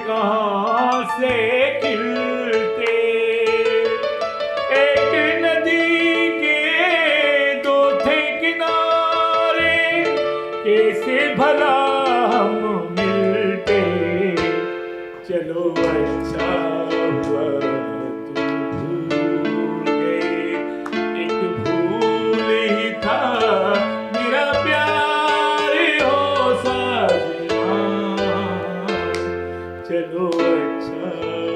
कहाँ से खिलते। एक नदी के दो थे किनारे, कैसे भला हम मिलते। चलो अच्छा हुआ तुम भूल गए, एक भूल ही था मेरा प्यार हो साजना। चलो अच्छा हुआ।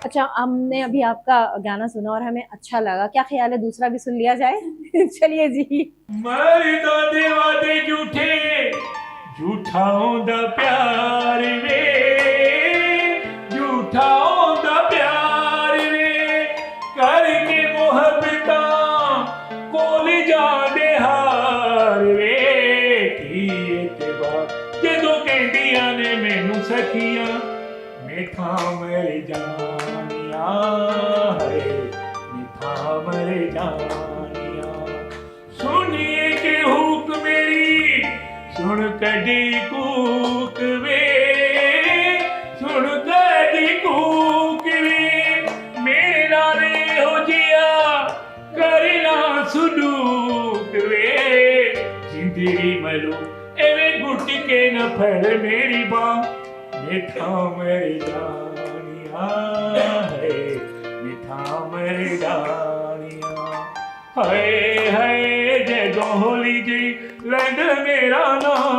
अच्छा, हमने अभी आपका गाना सुना और हमें अच्छा लगा, क्या ख्याल है दूसरा भी सुन लिया जाए? चलिए जी। मरदा दे वादे झूठे, झूठा होंदा प्यार वे, झूठा होंदा प्यार वे। करके मुहब्बतां कोल जांदे हार वे। की इतबार जदों कहंदियां ने मैनू सखियां, मेठा मर जानिया है, मेठा मर जानिया। सुनिए के हुक मेरी, सुन कदी कूक वे, सुन कदी कूक वे। मेरे नाले हो जिया करना सुलूक वे। जिंदगी मलू एवे घुट के न फड़ मेरी बांह, मिठा मेरी जानिया है, मिठा मेरी जानिया। हाय हाय जदों होली जी लैंद मेरा नाम